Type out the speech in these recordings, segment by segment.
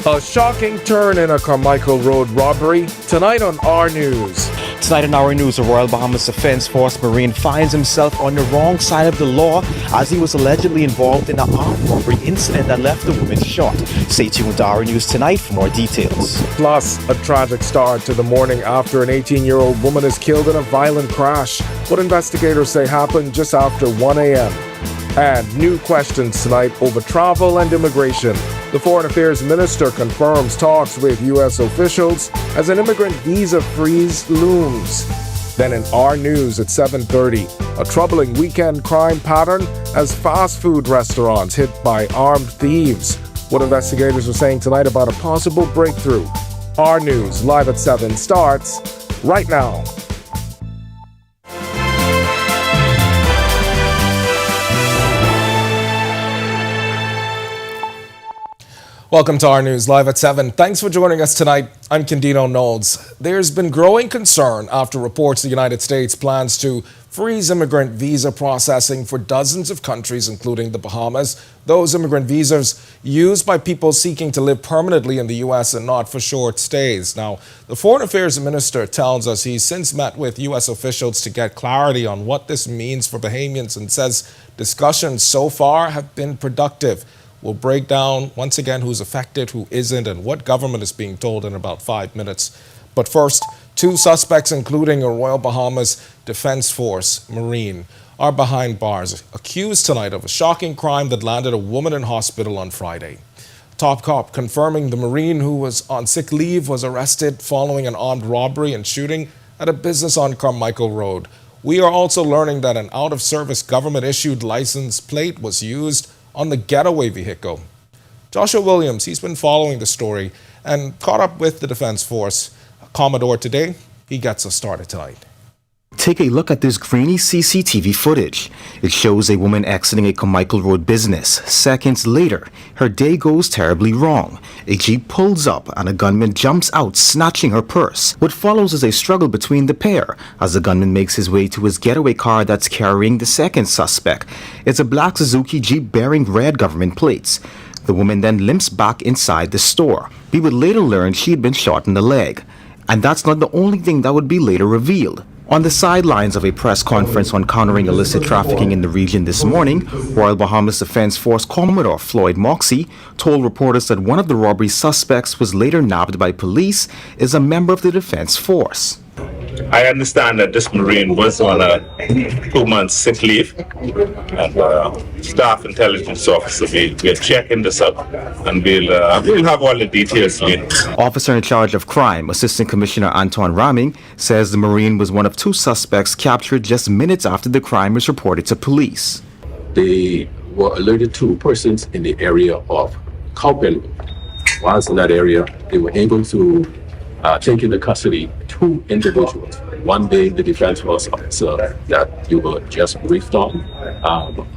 A shocking turn in a Carmichael Road robbery tonight on Our News. Tonight on Our News, a Royal Bahamas Defense Force Marine finds himself on the wrong side of the law as he was allegedly involved in an armed robbery incident that left a woman shot. Stay tuned to Our News tonight for more details. Plus, a tragic start to the morning after an 18-year-old woman is killed in a violent crash. What investigators say happened just after 1 a.m. And new questions tonight over travel and immigration. The Foreign Affairs Minister confirms talks with U.S. officials as an immigrant visa freeze looms. Then in Our News at 7:30, a troubling weekend crime pattern as fast food restaurants hit by armed thieves. What investigators are saying tonight about a possible breakthrough. Our News live at 7 starts right now. Welcome to Our News live at 7. Thanks for joining us tonight. I'm Candino Knowles. There's been growing concern after reports the United States plans to freeze immigrant visa processing for dozens of countries, including the Bahamas. Those immigrant visas used by people seeking to live permanently in the U.S. and not for short stays. Now, the Foreign Affairs Minister tells us he's since met with U.S. officials to get clarity on what this means for Bahamians and says discussions so far have been productive. We'll break down once again who's affected, who isn't, and what government is being told in about 5 minutes. But first, 2 suspects, including a Royal Bahamas Defense Force Marine, are behind bars, accused tonight of a shocking crime that landed a woman in hospital on Friday. Top cop confirming the Marine, who was on sick leave, was arrested following an armed robbery and shooting at a business on Carmichael Road. We are also learning that an out-of-service government-issued license plate was used on the getaway vehicle. Joshua Williams, he's been following the story and caught up with the Defense Force Commodore today. He gets us started tonight. Take a look at this grainy CCTV footage. It shows a woman exiting a Carmichael Road business. Seconds later, her day goes terribly wrong. A Jeep pulls up and a gunman jumps out, snatching her purse. What follows is a struggle between the pair as the gunman makes his way to his getaway car that's carrying the second suspect. It's a black Suzuki Jeep bearing red government plates. The woman then limps back inside the store. We would later learn she'd been shot in the leg. And that's not the only thing that would be later revealed. On the sidelines of a press conference on countering illicit trafficking in the region this morning, Royal Bahamas Defense Force Commodore Floyd Moxey told reporters that one of the robbery suspects was later nabbed by police is a member of the Defense Force. I understand that this Marine was on a 2-month sick leave, and staff intelligence officer, we're checking this up, and we'll have all the details later. Officer in charge of crime, Assistant Commissioner Anton Raming, says the Marine was one of 2 suspects captured just minutes after the crime was reported to police. They were alerted to persons in the area of Cowpen. Whilst in that area, they were able to take into custody 2 individuals. One being the defense force officer that you were just briefed on,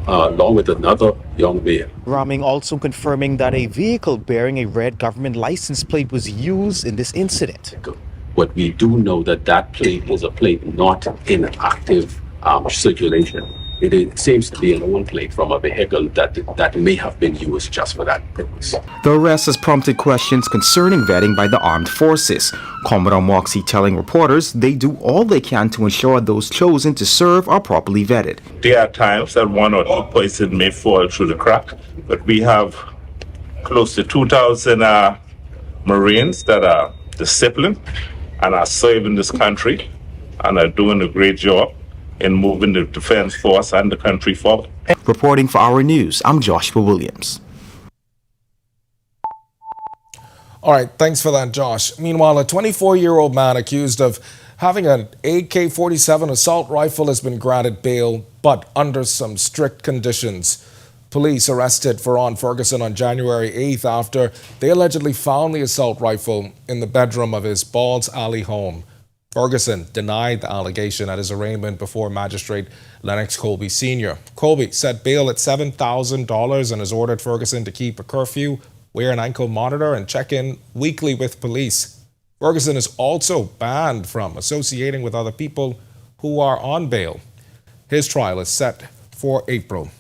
along with another young male. Raming also confirming that a vehicle bearing a red government license plate was used in this incident. But we do know that that plate was a plate not in active circulation. It seems to be an old plate from a vehicle that may have been used just for that purpose. The arrest has prompted questions concerning vetting by the armed forces. Commodore Moxey telling reporters they do all they can to ensure those chosen to serve are properly vetted. There are times that 1 or 2 persons may fall through the crack, but we have close to 2,000 Marines that are disciplined and are serving this country and are doing a great job in moving the Defense Force and the country forward. Reporting for Our News, I'm Joshua Williams. All right, thanks for that, Josh. Meanwhile, a 24-year-old man accused of having an AK-47 assault rifle has been granted bail, but under some strict conditions. Police arrested Ferron Ferguson on January 8th after they allegedly found the assault rifle in the bedroom of his Balls Alley home. Ferguson denied the allegation at his arraignment before Magistrate Lennox Colby Sr. Colby set bail at $7,000 and has ordered Ferguson to keep a curfew, wear an ankle monitor, and check in weekly with police. Ferguson is also banned from associating with other people who are on bail. His trial is set for April.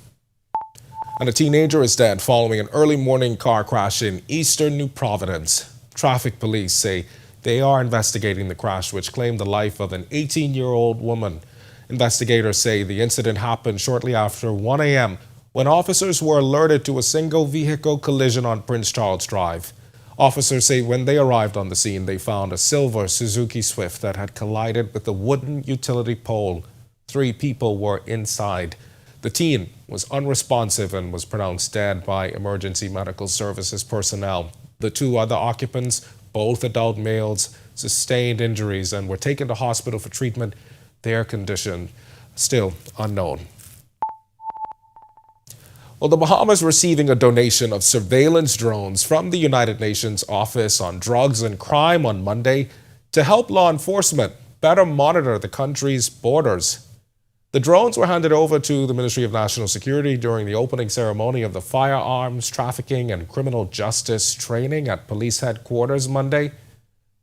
And a teenager is dead following an early morning car crash in eastern New Providence. Traffic police say they are investigating the crash, which claimed the life of an 18-year-old woman. Investigators say the incident happened shortly after 1 a.m. when officers were alerted to a single vehicle collision on Prince Charles Drive. Officers say when they arrived on the scene, they found a silver Suzuki Swift that had collided with a wooden utility pole. 3 people were inside. The teen was unresponsive and was pronounced dead by emergency medical services personnel. The 2 other occupants, both adult males, sustained injuries and were taken to hospital for treatment. Their condition still unknown. Well, the Bahamas receiving a donation of surveillance drones from the United Nations Office on Drugs and Crime on Monday to help law enforcement better monitor the country's borders. The drones were handed over to the Ministry of National Security during the opening ceremony of the Firearms Trafficking and Criminal Justice Training at Police Headquarters Monday.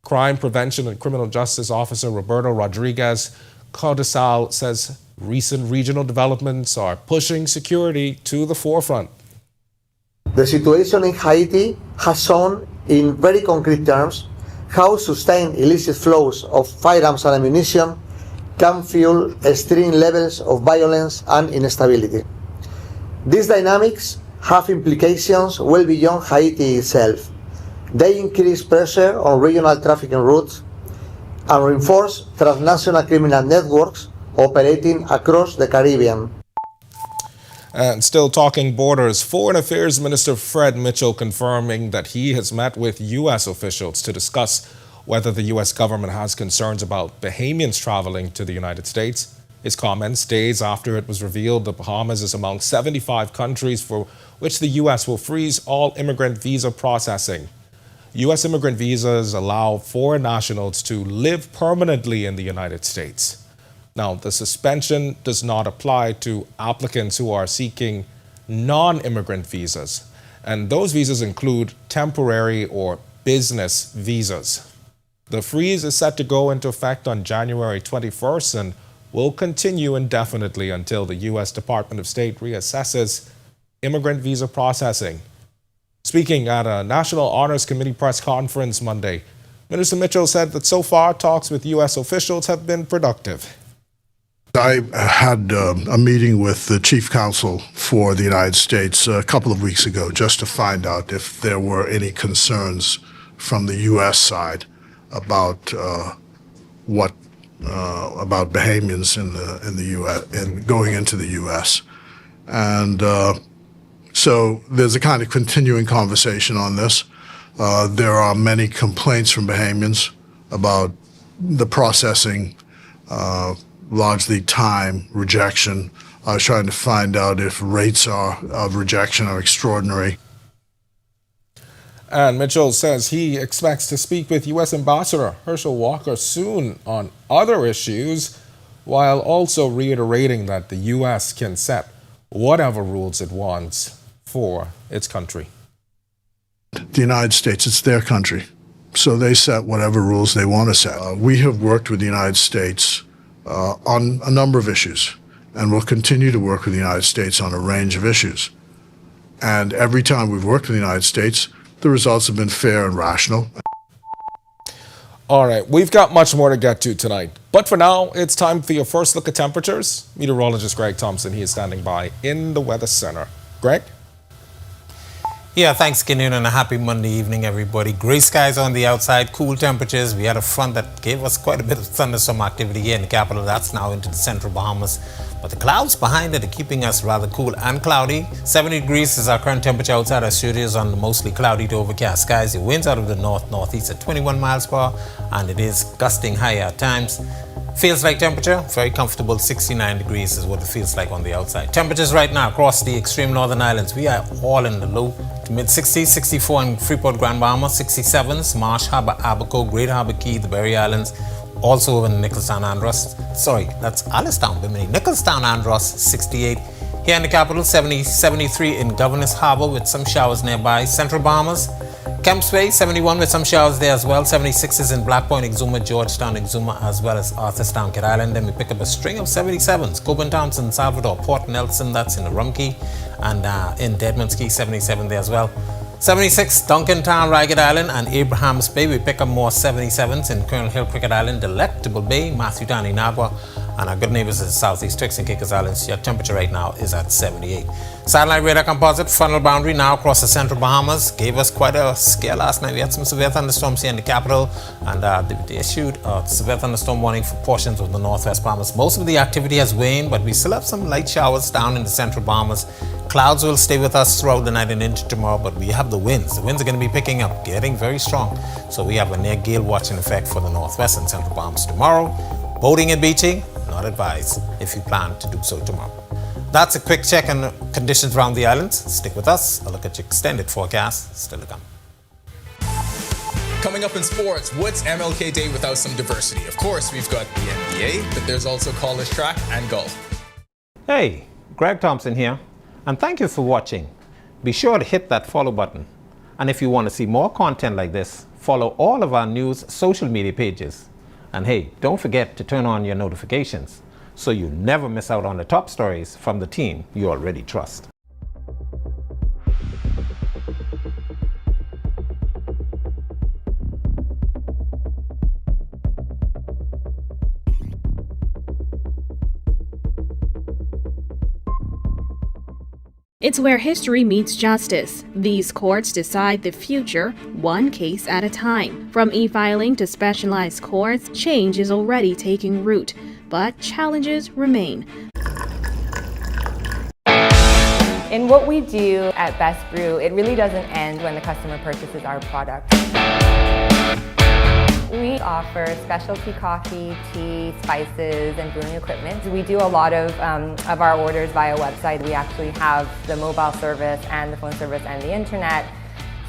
Crime Prevention and Criminal Justice Officer Roberto Rodriguez Codesal says recent regional developments are pushing security to the forefront. The situation in Haiti has shown in very concrete terms how sustained illicit flows of firearms and ammunition can fuel extreme levels of violence and instability. These dynamics have implications well beyond Haiti itself. They increase pressure on regional trafficking routes and reinforce transnational criminal networks operating across the Caribbean. And still talking borders, Foreign Affairs Minister Fred Mitchell confirming that he has met with U.S. officials to discuss whether the U.S. government has concerns about Bahamians traveling to the United States. His comments days after it was revealed the Bahamas is among 75 countries for which the U.S. will freeze all immigrant visa processing. U.S. immigrant visas allow foreign nationals to live permanently in the United States. Now, the suspension does not apply to applicants who are seeking non-immigrant visas, and those visas include temporary or business visas. The freeze is set to go into effect on January 21st and will continue indefinitely until the U.S. Department of State reassesses immigrant visa processing. Speaking at a National Honors Committee press conference Monday, Minister Mitchell said that so far talks with U.S. officials have been productive. I had a meeting with the chief counsel for the United States a couple of weeks ago just to find out if there were any concerns from the U.S. side about about Bahamians in the U.S. and going into the U.S. And so there's a kind of continuing conversation on this. There are many complaints from Bahamians about the processing, largely time, rejection. I was trying to find out if rates of rejection are extraordinary. And Mitchell says he expects to speak with U.S. Ambassador Herschel Walker soon on other issues, while also reiterating that the U.S. can set whatever rules it wants for its country. The United States, it's their country, so they set whatever rules they want to set. We have worked with the United States on a number of issues, and we'll continue to work with the United States on a range of issues. And every time we've worked with the United States, the results have been fair and rational. All right, we've got much more to get to tonight. But for now, it's time for your first look at temperatures. Meteorologist Greg Thompson, he is standing by in the Weather Center. Greg? Yeah, thanks, Kenyon, and a happy Monday evening, everybody. Gray skies on the outside, cool temperatures. We had a front that gave us quite a bit of thunderstorm activity here in the capital. That's now into the central Bahamas. But the clouds behind it are keeping us rather cool and cloudy. 70 degrees is our current temperature outside our studios on the mostly cloudy to overcast skies. The winds out of the north-northeast at 21 miles per hour, and it is gusting higher at times. Feels like temperature, very comfortable, 69 degrees is what it feels like on the outside. Temperatures right now across the extreme northern islands, we are all in the low to mid-60s, 64 in Freeport, Grand Bahama, 67s, Marsh Harbour, Abaco, Great Harbour Key, the Berry Islands, also over in Nicholstown, Andros. Sorry, that's Alistown, Bimini. Nicholstown, Andros, 68. Here in the capital, 70, 73 in Governor's Harbour with some showers nearby. Central Bahamas, Kemps Bay, 71 with some showers there as well. 76 in Black Point, Exuma, Georgetown, Exuma, as well as Arthurstown, Kid Island. Then we pick up a string of 77s. Coburn Town, San Salvador, Port Nelson, that's in the Rumkey. And in Deadman's Key, 77 there as well. 76, Duncantown, Ragged Island, and Abrahams Bay. We pick up more 77s in Colonel Hill, Cricket Island, Delectable Bay, Matthew Town, Inagua, and our good neighbors in Southeast Turks and Caicos Islands. Your temperature right now is at 78. Satellite radar composite frontal boundary now across the central Bahamas. Gave us quite a scare last night. We had some severe thunderstorms here in the capital, and they issued a severe thunderstorm warning for portions of the northwest Bahamas. Most of the activity has waned, but we still have some light showers down in the central Bahamas. Clouds will stay with us throughout the night and into tomorrow, but we have the winds. The winds are going to be picking up, getting very strong. So we have a near gale watch in effect for the northwest and central Bahamas tomorrow. Boating and beaching, not advised if you plan to do so tomorrow. That's a quick check on conditions around the islands. Stick with us. A look at your extended forecast still to come. Coming up in sports, what's MLK Day without some diversity? Of course, we've got the NBA, but there's also college track and golf. Hey, Greg Thompson here, and thank you for watching. Be sure to hit that follow button. And if you want to see more content like this, follow all of our news social media pages. And hey, don't forget to turn on your notifications so you never miss out on the top stories from the team you already trust. It's where history meets justice. These courts decide the future, one case at a time. From e-filing to specialized courts, change is already taking root, but challenges remain. In what we do at Best Brew, it really doesn't end when the customer purchases our product. We offer specialty coffee, tea, spices, and brewing equipment. We do a lot of our orders via website. We actually have the mobile service and the phone service and the internet.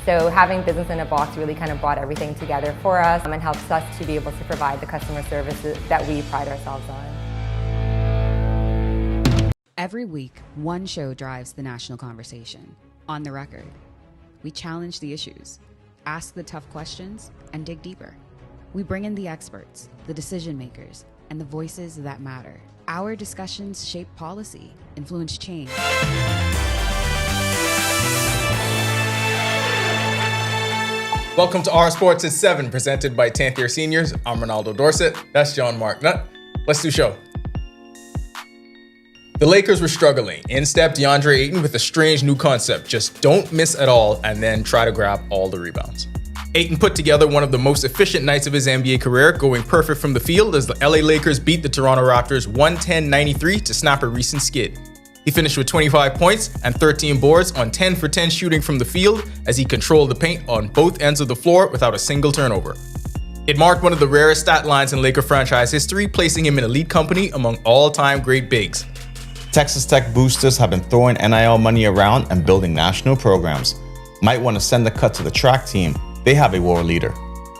So having Business in a Box really kind of brought everything together for us and helps us to be able to provide the customer services that we pride ourselves on. Every week, one show drives the national conversation. On the Record. We challenge the issues, ask the tough questions, and dig deeper. We bring in the experts, the decision makers, and the voices that matter. Our discussions shape policy, influence change. Welcome to Our Sports at 7, presented by 10th Year Seniors. I'm Ronaldo Dorset. That's John Mark Nutt. Let's do show. The Lakers were struggling. In stepped DeAndre Ayton with a strange new concept. Just don't miss at all and then try to grab all the rebounds. Ayton put together one of the most efficient nights of his NBA career, going perfect from the field as the LA Lakers beat the Toronto Raptors 110-93 to snap a recent skid. He finished with 25 points and 13 boards on 10 for 10 shooting from the field as he controlled the paint on both ends of the floor without a single turnover. It marked one of the rarest stat lines in Laker franchise history, placing him in elite company among all-time great bigs. Texas Tech boosters have been throwing NIL money around and building national programs. Might want to send a cut to the track team. They have a world leader.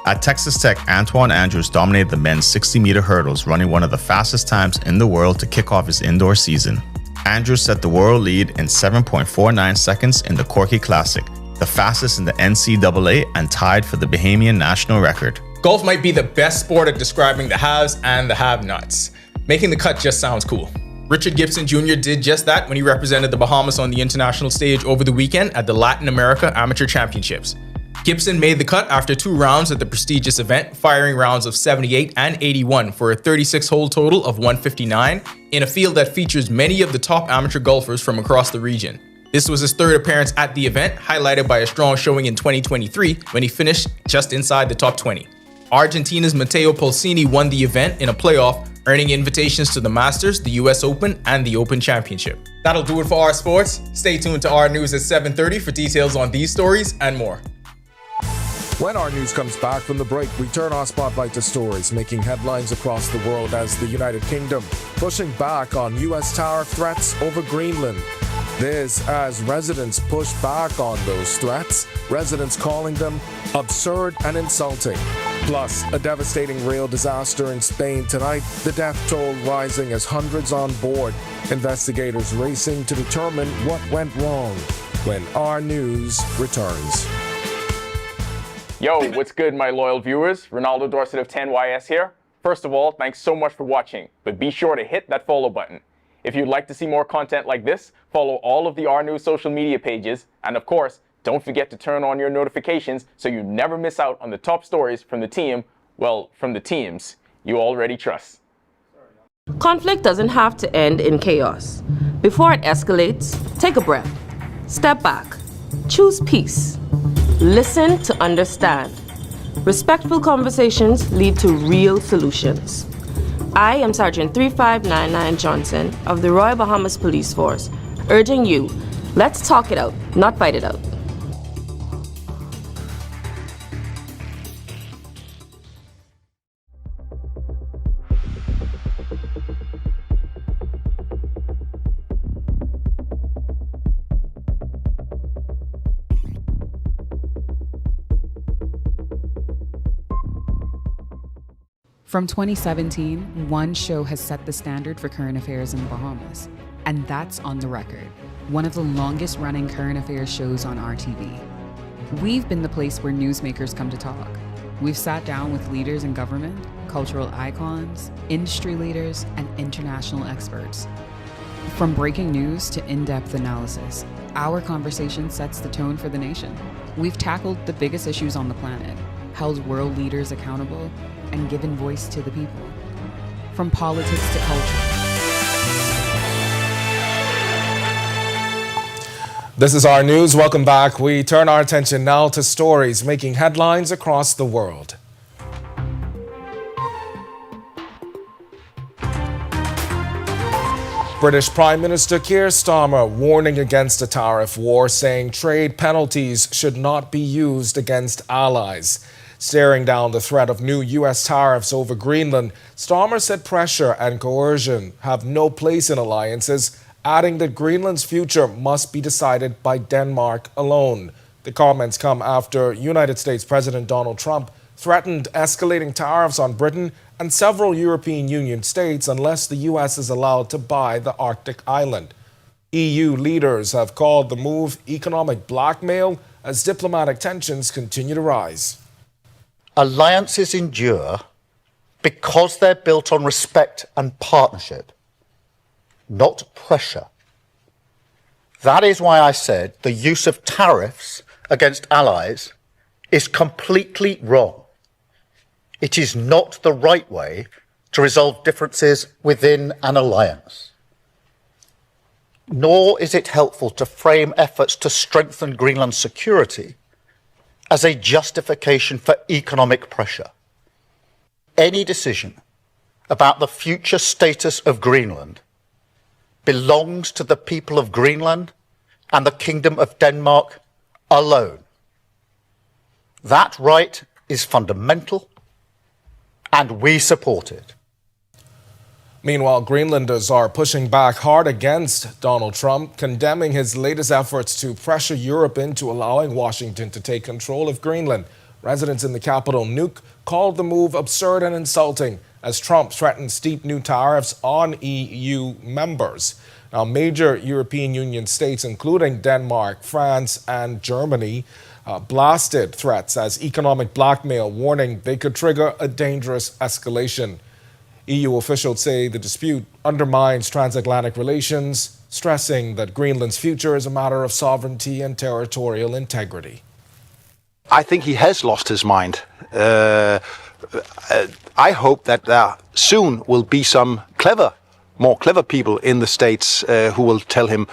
At Texas Tech, Antoine Andrews dominated the men's 60-meter hurdles, running one of the fastest times in the world to kick off his indoor season. Andrews set the world lead in 7.49 seconds in the Corky Classic, the fastest in the NCAA and tied for the Bahamian national record. Golf might be the best sport at describing the haves and the have-nots. Making the cut just sounds cool. Richard Gibson Jr. did just that when he represented the Bahamas on the international stage over the weekend at the Latin America Amateur Championships. Gibson made the cut after 2 rounds at the prestigious event, firing rounds of 78 and 81 for a 36-hole total of 159 in a field that features many of the top amateur golfers from across the region. This was his 3rd appearance at the event, highlighted by a strong showing in 2023 when he finished just inside the top 20. Argentina's Matteo Polsini won the event in a playoff, earning invitations to the Masters, the US Open, and the Open Championship. That'll do it for Our Sports. Stay tuned to Our News at 7:30 for details on these stories and more. When our news comes back from the break, we turn our spotlight to stories making headlines across the world as the United Kingdom pushing back on U.S. tariff threats over Greenland. This as residents push back on those threats, residents calling them absurd and insulting. Plus, a devastating rail disaster in Spain tonight, the death toll rising as hundreds on board. Investigators racing to determine what went wrong when Our News returns. Yo, what's good, my loyal viewers? Ronaldo Dorset of 10YS here. First of all, thanks so much for watching, but be sure to hit that follow button. If you'd like to see more content like this, follow all of the R News social media pages, and of course, don't forget to turn on your notifications so you never miss out on the top stories from the team, well, from the teams you already trust. Conflict doesn't have to end in chaos. Before it escalates, take a breath. Step back. Choose peace. Listen to understand. Respectful conversations lead to real solutions. I am Sergeant 3599 Johnson of the Royal Bahamas Police Force, urging you, let's talk it out, not fight it out. From 2017, one show has set the standard for current affairs in the Bahamas, and that's On the Record, one of the longest running current affairs shows on RTV. We've been the place where newsmakers come to talk. We've sat down with leaders in government, cultural icons, industry leaders, and international experts. From breaking news to in-depth analysis, our conversation sets the tone for the nation. We've tackled the biggest issues on the planet, held world leaders accountable, and given voice to the people. From politics to culture. This is our news. Welcome back. We turn our attention now to stories making headlines across the world. British Prime Minister Keir Starmer warning against a tariff war, saying trade penalties should not be used against allies. Staring down the threat of new U.S. tariffs over Greenland, Starmer said pressure and coercion have no place in alliances, adding that Greenland's future must be decided by Denmark alone. The comments come after United States President Donald Trump threatened escalating tariffs on Britain and several European Union states unless the U.S. is allowed to buy the Arctic island. EU leaders have called the move economic blackmail as diplomatic tensions continue to rise. Alliances endure because they're built on respect and partnership, not pressure. That is why I said the use of tariffs against allies is completely wrong. It is not the right way to resolve differences within an alliance. Nor is it helpful to frame efforts to strengthen Greenland's security as a justification for economic pressure. Any decision about the future status of Greenland belongs to the people of Greenland and the Kingdom of Denmark alone. That right is fundamental, and we support it. Meanwhile, Greenlanders are pushing back hard against Donald Trump, condemning his latest efforts to pressure Europe into allowing Washington to take control of Greenland. Residents in the capital, Nuuk, called the move absurd and insulting as Trump threatened steep new tariffs on EU members. Now, major European Union states, including Denmark, France, and Germany, blasted threats as economic blackmail, warning they could trigger a dangerous escalation. EU officials say the dispute undermines transatlantic relations, stressing that Greenland's future is a matter of sovereignty and territorial integrity. I think he has lost his mind. I hope that there soon will be some more clever people in the States who will tell him,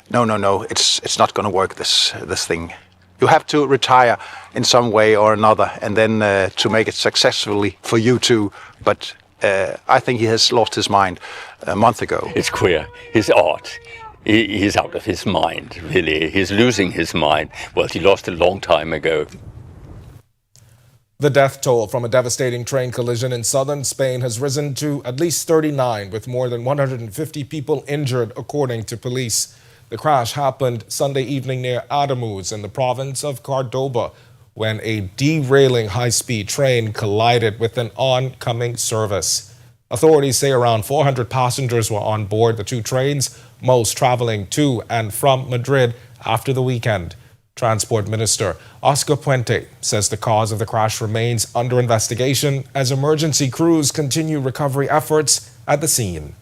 no, it's not going to work, this thing. You have to retire in some way or another, and then to make it successfully for you too. But I think he has lost his mind a month ago. It's queer. His art. He's out of his mind, really. He's losing his mind. Well, he lost a long time ago. The death toll from a devastating train collision in southern Spain has risen to at least 39, with more than 150 people injured, according to police. The crash happened Sunday evening near Ademuz in the province of Cordoba, when a derailing high-speed train collided with an oncoming service. Authorities say around 400 passengers were on board the two trains, most traveling to and from Madrid after the weekend. Transport Minister Oscar Puente says the cause of the crash remains under investigation as emergency crews continue recovery efforts at the scene.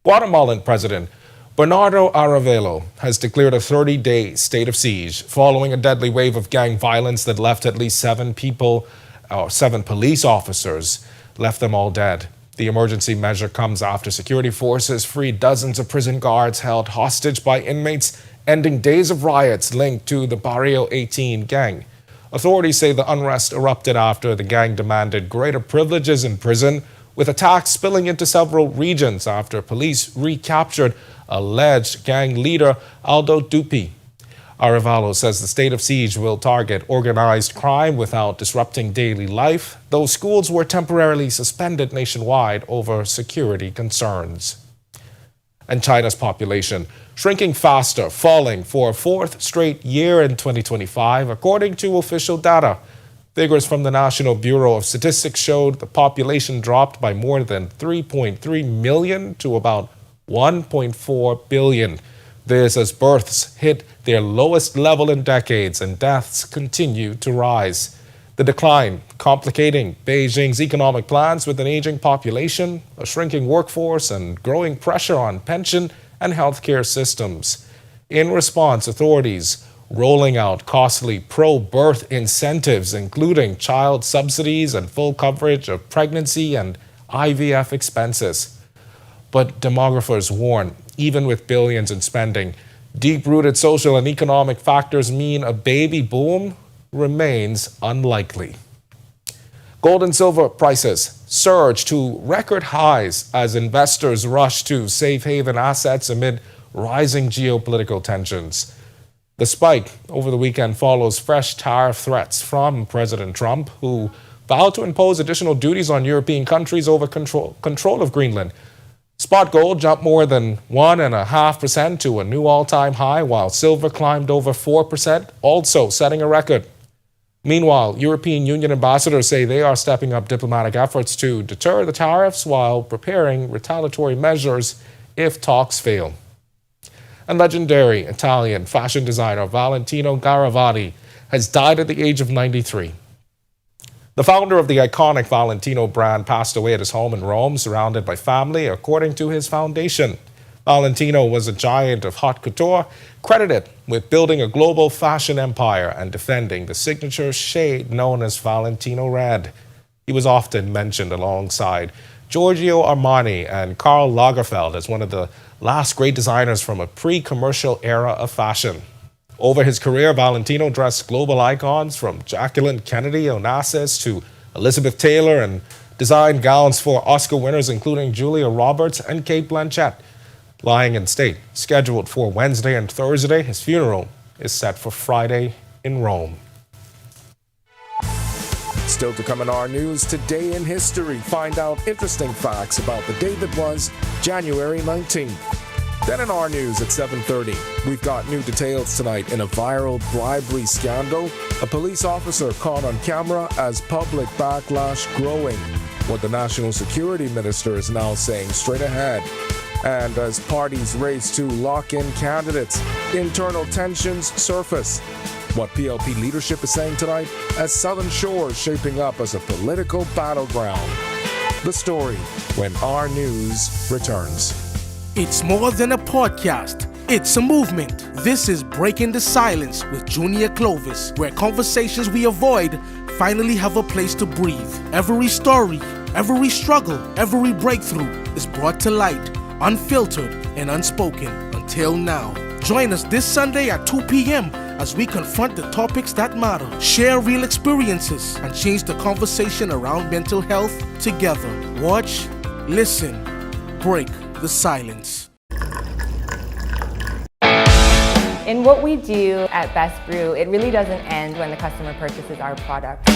Guatemalan President Bernardo Arévalo has declared a 30-day state of siege following a deadly wave of gang violence that left at least 7 police officers, left them all dead. The emergency measure comes after security forces freed dozens of prison guards held hostage by inmates, ending days of riots linked to the Barrio 18 gang. Authorities say the unrest erupted after the gang demanded greater privileges in prison, with attacks spilling into several regions after police recaptured alleged gang leader Aldo Dupi. Arévalo says the state of siege will target organized crime without disrupting daily life, though schools were temporarily suspended nationwide over security concerns. And China's population shrinking faster, falling for a 4th straight year in 2025, according to official data. Figures from the National Bureau of Statistics showed the population dropped by more than 3.3 million to about 1.4 billion. This as births hit their lowest level in decades and deaths continue to rise. The decline complicating Beijing's economic plans with an aging population, a shrinking workforce, and growing pressure on pension and healthcare systems. In response, authorities rolling out costly pro-birth incentives, including child subsidies and full coverage of pregnancy and IVF expenses. But demographers warn, even with billions in spending, deep-rooted social and economic factors mean a baby boom remains unlikely. Gold and silver prices surge to record highs as investors rush to safe haven assets amid rising geopolitical tensions. The spike over the weekend follows fresh tariff threats from President Trump, who vowed to impose additional duties on European countries over control of Greenland. Spot gold jumped more than 1.5% to a new all-time high, while silver climbed over 4%, also setting a record. Meanwhile, European Union ambassadors say they are stepping up diplomatic efforts to deter the tariffs while preparing retaliatory measures if talks fail. And legendary Italian fashion designer Valentino Garavani has died at the age of 93. The founder of the iconic Valentino brand passed away at his home in Rome, surrounded by family, according to his foundation. Valentino was a giant of haute couture, credited with building a global fashion empire and defending the signature shade known as Valentino Red. He was often mentioned alongside Giorgio Armani and Karl Lagerfeld as one of the last great designers from a pre-commercial era of fashion. Over his career, Valentino dressed global icons from Jacqueline Kennedy Onassis to Elizabeth Taylor and designed gowns for Oscar winners including Julia Roberts and Cate Blanchett. Lying in state, scheduled for Wednesday and Thursday, his funeral is set for Friday in Rome. Still to come in our news, today in history, find out interesting facts about the day that was January 19th. Then in our news at 7:30, we've got new details tonight in a viral bribery scandal. A police officer caught on camera as public backlash growing. What the National Security Minister is now saying straight ahead. And as parties race to lock in candidates, internal tensions surface. What PLP leadership is saying tonight as Southern Shore is shaping up as a political battleground. The story when our news returns. It's more than a podcast. It's a movement. This is Breaking the Silence with Junior Clovis, where conversations we avoid finally have a place to breathe. Every story, every struggle, every breakthrough is brought to light, unfiltered and unspoken until now. Join us this Sunday at 2 p.m. as we confront the topics that matter, share real experiences, and change the conversation around mental health together. Watch, listen, break the silence. In what we do at Best Brew, it really doesn't end when the customer purchases our product.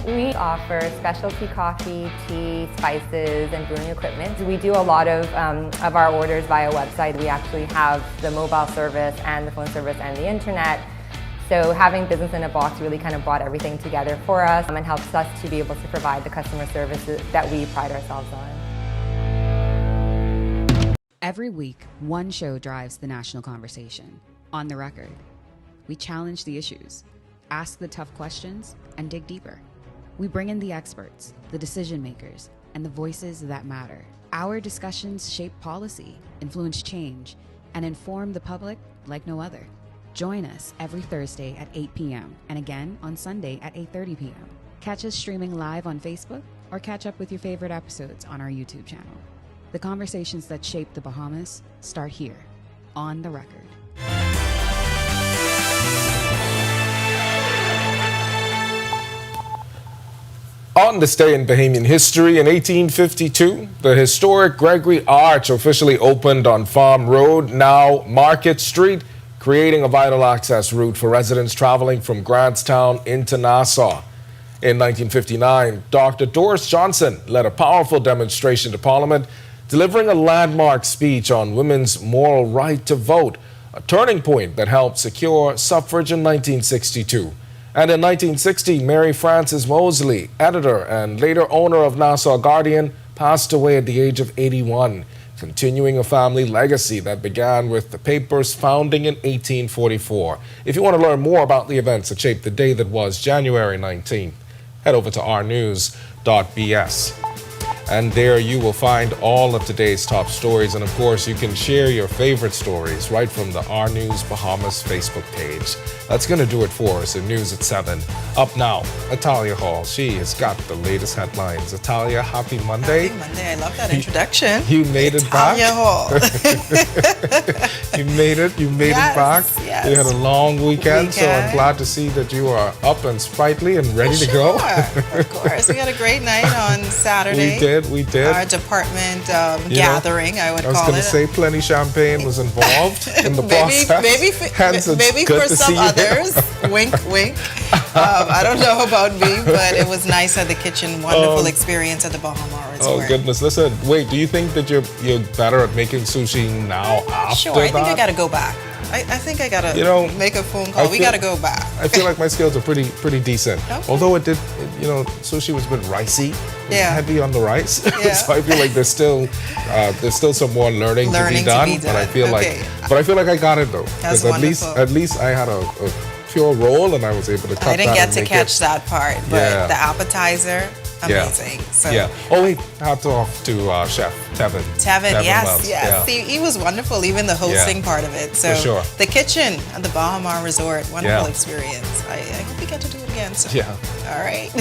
We offer specialty coffee, tea, spices, and brewing equipment. We do a lot of our orders via website. We actually have the mobile service and the phone service and the internet. So having business in a box really kind of brought everything together for us and helps us to be able to provide the customer services that we pride ourselves on. Every week, one show drives the national conversation. On the record, we challenge the issues, ask the tough questions, and dig deeper. We bring in the experts, the decision makers, and the voices that matter. Our discussions shape policy, influence change, and inform the public like no other. Join us every Thursday at 8 p.m. and again on Sunday at 8:30 p.m. Catch us streaming live on Facebook or catch up with your favorite episodes on our YouTube channel. The conversations that shape the Bahamas start here, on the record. On this day in Bahamian history, in 1852, the historic Gregory Arch officially opened on Farm Road, now Market Street, creating a vital access route for residents traveling from Grantstown into Nassau. In 1959, Dr. Doris Johnson led a powerful demonstration to Parliament, delivering a landmark speech on women's moral right to vote, a turning point that helped secure suffrage in 1962. And in 1960, Mary Frances Mosley, editor and later owner of Nassau Guardian, passed away at the age of 81, continuing a family legacy that began with the paper's founding in 1844. If you want to learn more about the events that shaped the day that was January 19th, head over to rnews.bs. And there you will find all of today's top stories. And of course, you can share your favorite stories right from the R News Bahamas Facebook page. That's going to do it for us in News at 7. Up now, Atalia Hall. She has got the latest headlines. Atalia, happy Monday. Happy Monday. I love that introduction. You made it back. Atalia Hall. You made it. You made it back. Yes. You had a long weekend, so I'm glad to see that you are up and sprightly and ready to go. Of course. We had a great night on Saturday. We did. Our department gathering, I would call it. I was going to say plenty champagne was involved in the process. Maybe for some others. Wink, wink. I don't know about me, but it was nice at the kitchen. Wonderful experience at the Bahama Resort. Oh, goodness. Listen, wait, do you think that you're better at making sushi now after Sure, I think that? I got to go back. I think I got to make a phone call. We got to go back. I feel like my skills are pretty decent. Okay. Although sushi was a bit ricey. It was heavy on the rice. Yeah. So I feel like there's still some more learning to be done. But I feel like I got it though. That's Because at least I had a pure roll and I was able to cut that. I didn't get to make catch that part, but the appetizer, amazing. Yeah. So. Yeah. Oh wait, hats off to Chef Tevin. Tevin, yes. Wells. Yeah. He was wonderful, even the hosting part of it. So for sure. The kitchen at the Bahama Resort, wonderful experience. I hope we get to do it again. So. Yeah. All right.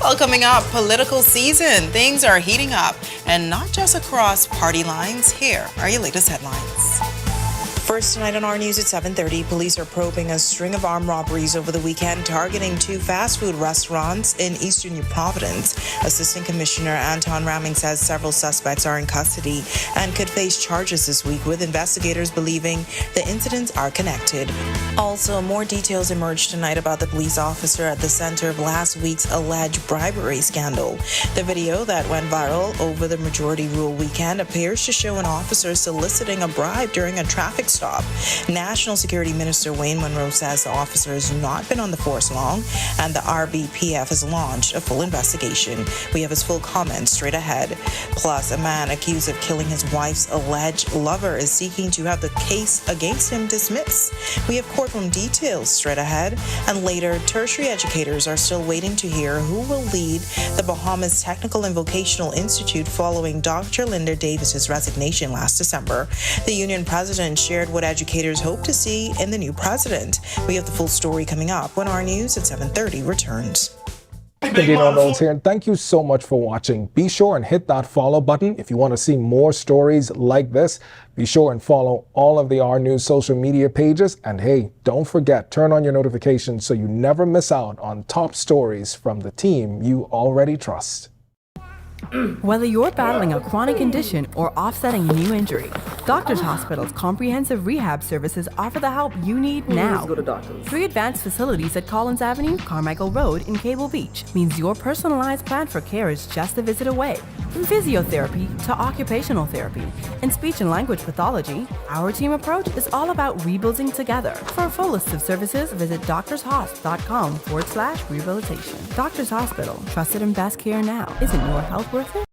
Well, coming up, political season. Things are heating up, and not just across party lines. Here are your latest headlines. First tonight on our news at 7:30, police are probing a string of armed robberies over the weekend targeting 2 fast food restaurants in eastern New Providence. Assistant Commissioner Anton Ramming says several suspects are in custody and could face charges this week, with investigators believing the incidents are connected. Also, more details emerged tonight about the police officer at the center of last week's alleged bribery scandal. The video that went viral over the Majority Rule weekend appears to show an officer soliciting a bribe during a traffic stop. National Security Minister Wayne Monroe says the officer has not been on the force long, and the RBPF has launched a full investigation. We have his full comments straight ahead. Plus, a man accused of killing his wife's alleged lover is seeking to have the case against him dismissed. We have courtroom details straight ahead, and later, tertiary educators are still waiting to hear who will lead the Bahamas Technical and Vocational Institute following Dr. Linda Davis's resignation last December. The union president shared what educators hope to see in the new president. We have the full story coming up when our news at 7:30 returns. Dino Knowles here, and thank you so much for watching. Be sure and hit that follow button if you want to see more stories like this. Be sure and follow all of the R News social media pages. And hey, don't forget, turn on your notifications so you never miss out on top stories from the team you already trust. Whether you're battling a chronic condition or offsetting a new injury, Doctors Hospital's comprehensive rehab services offer the help you need now. 3 advanced facilities at Collins Avenue, Carmichael Road in Cable Beach means your personalized plan for care is just a visit away. From physiotherapy to occupational therapy and speech and language pathology, our team approach is all about rebuilding together. For a full list of services, visit doctorshosp.com/rehabilitation. Doctors Hospital, trusted and best care now. Isn't your health worth it?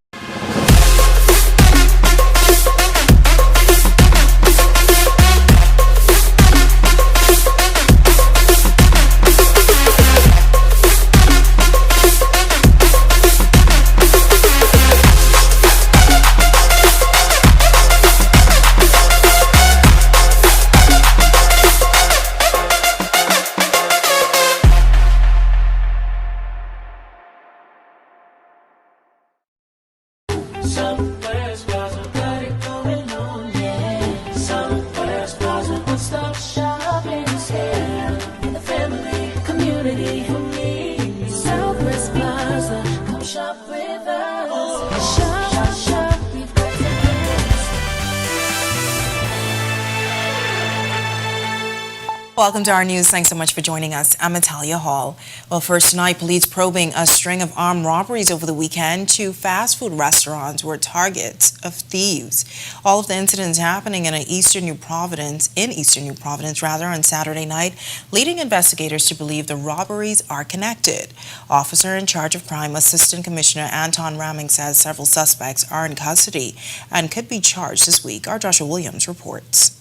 Welcome to our news. Thanks so much for joining us. I'm Natalia Hall. Well, first tonight, police probing a string of armed robberies over the weekend to fast food restaurants were targets of thieves. All of the incidents happening in Eastern New Providence, on Saturday night, leading investigators to believe the robberies are connected. Officer in charge of crime, Assistant Commissioner Anton Ramming, says several suspects are in custody and could be charged this week. Our Joshua Williams reports.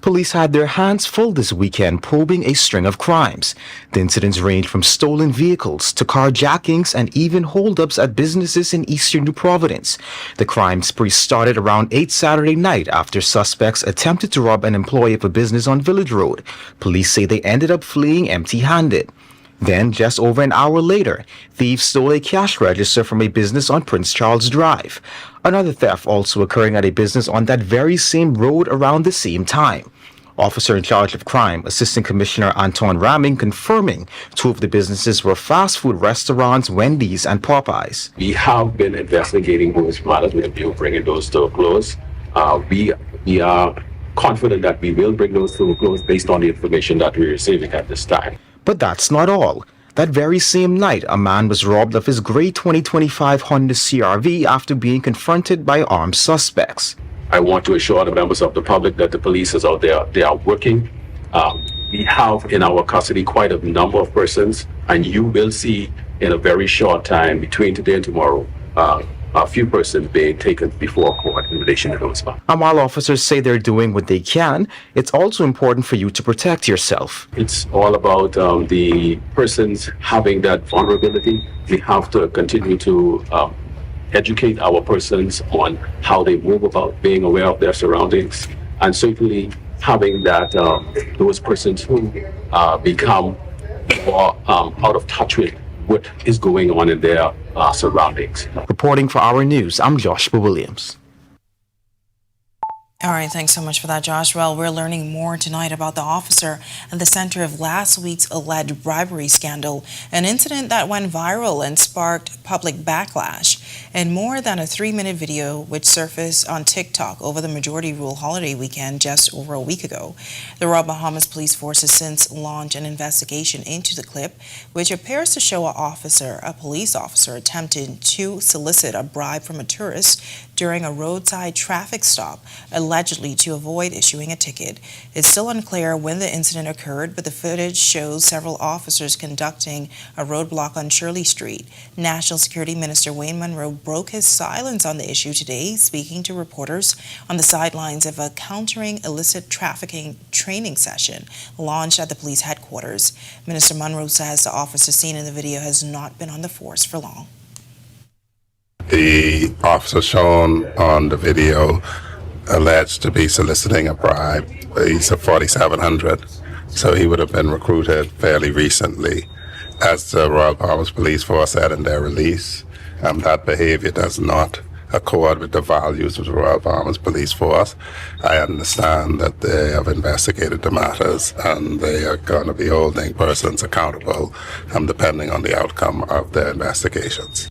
Police had their hands full this weekend probing a string of crimes. The incidents ranged from stolen vehicles to carjackings and even holdups at businesses in Eastern New Providence. The crime spree started around 8 Saturday night after suspects attempted to rob an employee of a business on Village Road. Police say they ended up fleeing empty-handed. Then, just over an hour later, thieves stole a cash register from a business on Prince Charles Drive. Another theft also occurring at a business on that very same road around the same time. Officer in charge of crime, Assistant Commissioner Anton Ramming, confirming 2 of the businesses were fast food restaurants, Wendy's and Popeyes. We have been investigating those matters with a view of bringing those to a close. We are confident that we will bring those to a close based on the information that we're receiving at this time. But that's not all. That very same night, a man was robbed of his gray 2025 Honda CR-V after being confronted by armed suspects. I want to assure the members of the public that the police is out there. They are working. We have in our custody quite a number of persons, and you will see in a very short time, between today and tomorrow, a few persons being taken before court in relation to those matters. And while officers say they're doing what they can, it's also important for you to protect yourself. It's all about the persons having that vulnerability. We have to continue to educate our persons on how they move about, being aware of their surroundings, and certainly having that those persons who become more out of touch with what is going on in their surroundings. Reporting for Our News, I'm Joshua Williams. All right, thanks so much for that, Josh. Well, we're learning more tonight about the officer at the center of last week's alleged bribery scandal, an incident that went viral and sparked public backlash. And more than a 3-minute video which surfaced on TikTok over the Majority Rule holiday weekend just over a week ago. The Royal Bahamas Police Force has since launched an investigation into the clip, which appears to show a police officer attempting to solicit a bribe from a tourist during a roadside traffic stop, allegedly to avoid issuing a ticket. It's still unclear when the incident occurred, but the footage shows several officers conducting a roadblock on Shirley Street. National Security Minister Wayne Munro broke his silence on the issue today, speaking to reporters on the sidelines of a countering illicit trafficking training session launched at the police headquarters. Minister Munro says the officer seen in the video has not been on the force for long. The officer shown on the video alleged to be soliciting a bribe. He's a 4700, so he would have been recruited fairly recently. As the Royal Bahamas Police Force said in their release, that behavior does not accord with the values of the Royal Bahamas Police Force. I understand that they have investigated the matters and they are going to be holding persons accountable depending on the outcome of their investigations.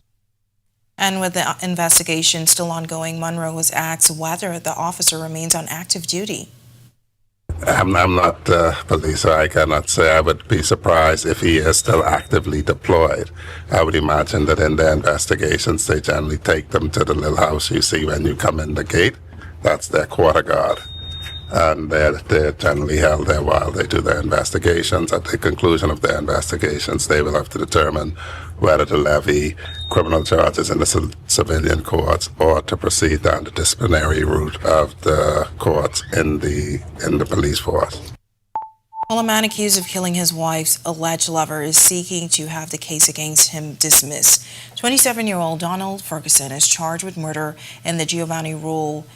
And with the investigation still ongoing, Munro was asked whether the officer remains on active duty. I'm not police, so I cannot say. I would be surprised if he is still actively deployed. I would imagine that in their investigations, they generally take them to the little house you see when you come in the gate. That's their quarter guard. And they're generally held there while they do their investigations. At the conclusion of their investigations, they will have to determine whether to levy criminal charges in the civilian courts or to proceed down the disciplinary route of the courts in the police force. Well, a man accused of killing his wife's alleged lover is seeking to have the case against him dismissed. 27-year-old Donald Ferguson is charged with murder in the Giovanni Rule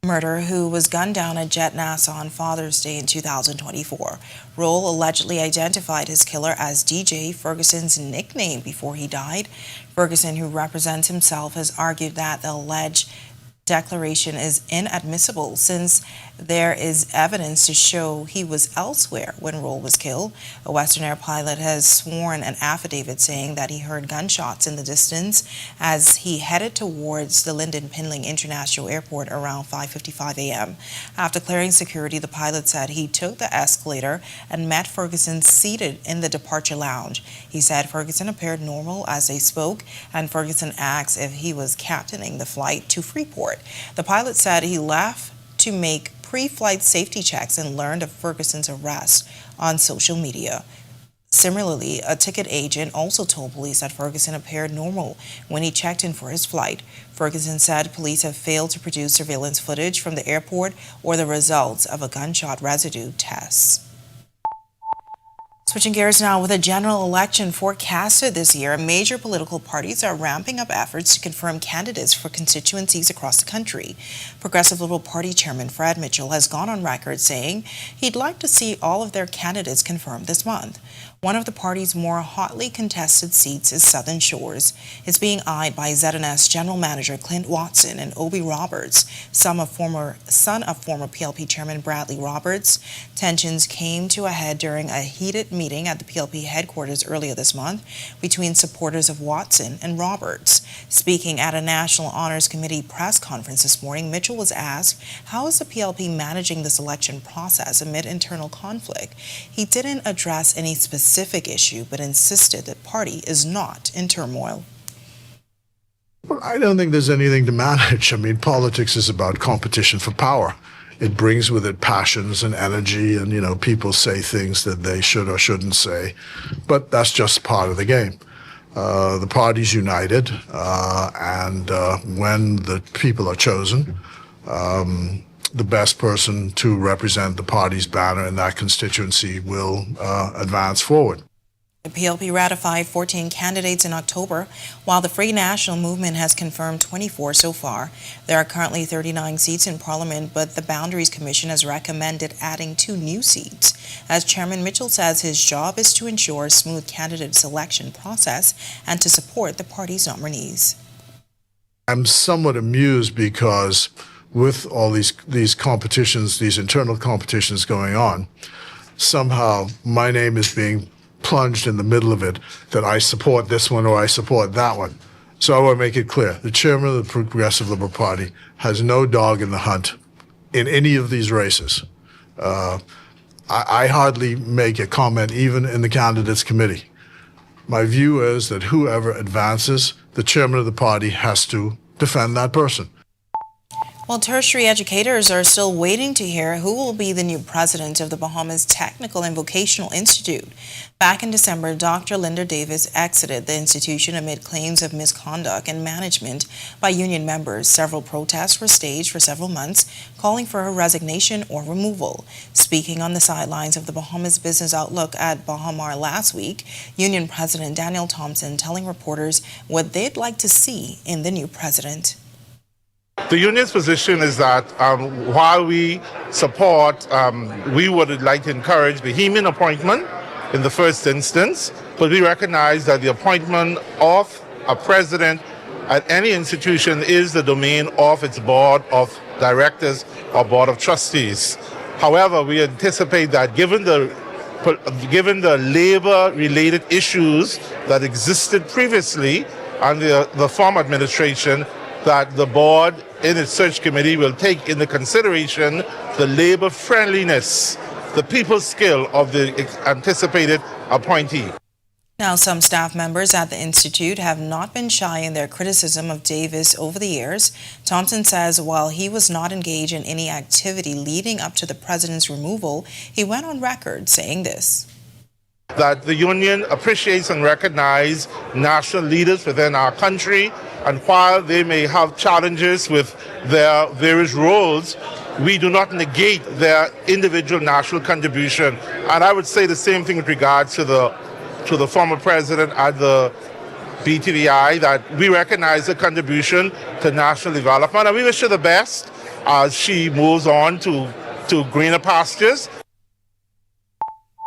murder, who was gunned down at Jet Nassau on Father's Day in 2024. Rule allegedly identified his killer as DJ, Ferguson's nickname, before he died. Ferguson, who represents himself, has argued that the alleged declaration is inadmissible since there is evidence to show he was elsewhere when Roll was killed. A Western Air pilot has sworn an affidavit saying that he heard gunshots in the distance as he headed towards the Lynden Pinling International Airport around 5:55 a.m. After clearing security, the pilot said he took the escalator and met Ferguson seated in the departure lounge. He said Ferguson appeared normal as they spoke, and Ferguson asked if he was captaining the flight to Freeport. The pilot said he left to make pre-flight safety checks and learned of Ferguson's arrest on social media. Similarly, a ticket agent also told police that Ferguson appeared normal when he checked in for his flight. Ferguson said police have failed to produce surveillance footage from the airport or the results of a gunshot residue test. Switching gears now, with a general election forecasted this year, major political parties are ramping up efforts to confirm candidates for constituencies across the country. Progressive Liberal Party Chairman Fred Mitchell has gone on record saying he'd like to see all of their candidates confirmed this month. One of the party's more hotly contested seats is Southern Shores. It's being eyed by ZNS General Manager Clint Watson and Obi Roberts, son of former PLP Chairman Bradley Roberts. Tensions came to a head during a heated meeting at the PLP headquarters earlier this month between supporters of Watson and Roberts. Speaking at a National Honors Committee press conference this morning, Mitchell was asked how is the PLP managing this election process amid internal conflict. He didn't address any specific issue, but insisted that party is not in turmoil. Well, I don't think there's anything to manage. I mean, politics is about competition for power. It brings with it passions and energy, and, you know, people say things that they should or shouldn't say, but that's just part of the game. The party's united, and when the people are chosen, the best person to represent the party's banner in that constituency will advance forward. The PLP ratified 14 candidates in October, while the Free National Movement has confirmed 24 so far. There are currently 39 seats in Parliament, but the Boundaries Commission has recommended adding 2 new seats. As Chairman Mitchell says, his job is to ensure a smooth candidate selection process and to support the party's nominees. I'm somewhat amused because with all these competitions, these internal competitions going on, somehow my name is being plunged in the middle of it, that I support this one or I support that one. So I want to make it clear, the chairman of the Progressive Liberal Party has no dog in the hunt in any of these races. I hardly make a comment even in the candidates committee. My view is that whoever advances, the chairman of the party has to defend that person. Well, tertiary educators are still waiting to hear who will be the new president of the Bahamas Technical and Vocational Institute. Back in December, Dr. Linda Davis exited the institution amid claims of misconduct and management by union members. Several protests were staged for several months, calling for her resignation or removal. Speaking on the sidelines of the Bahamas Business Outlook at Bahamar last week, Union President Daniel Thompson telling reporters what they'd like to see in the new president. The union's position is that while we support, we would like to encourage Bahamian appointment in the first instance, but we recognize that the appointment of a president at any institution is the domain of its board of directors or board of trustees. However, we anticipate that given the labor-related issues that existed previously under the former administration, that the board in its search committee will take into consideration the labor friendliness, the people skill of the anticipated appointee. Now, some staff members at the Institute have not been shy in their criticism of Davis over the years. Thompson says while he was not engaged in any activity leading up to the president's removal, he went on record saying this. That the union appreciates and recognizes national leaders within our country, and while they may have challenges with their various roles, we do not negate their individual national contribution. And I would say the same thing with regards to the former president at the BTVI, that we recognize her contribution to national development, and we wish her the best as she moves on to greener pastures.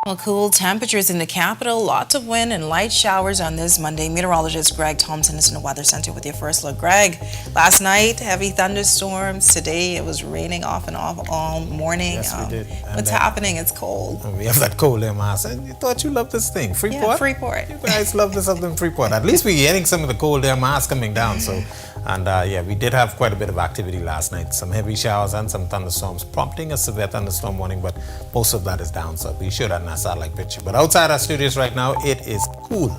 Well, cool temperatures in the capital, lots of wind and light showers on this Monday. Meteorologist Greg Thompson is in the Weather Center with your first look. Greg, last night, heavy thunderstorms. Today, it was raining off and off all morning. Yes, we did. What's happening? It's cold. We have that cold air mass. And you thought you loved this thing. Freeport? Yeah, Freeport. You guys love this up in Freeport. At least we're getting some of the cold air mass coming down. So, and yeah, we did have quite a bit of activity last night. Some heavy showers and some thunderstorms, prompting a severe thunderstorm warning, but most of that is down. So we showed that in our satellite picture. But outside our studios right now, it is cool.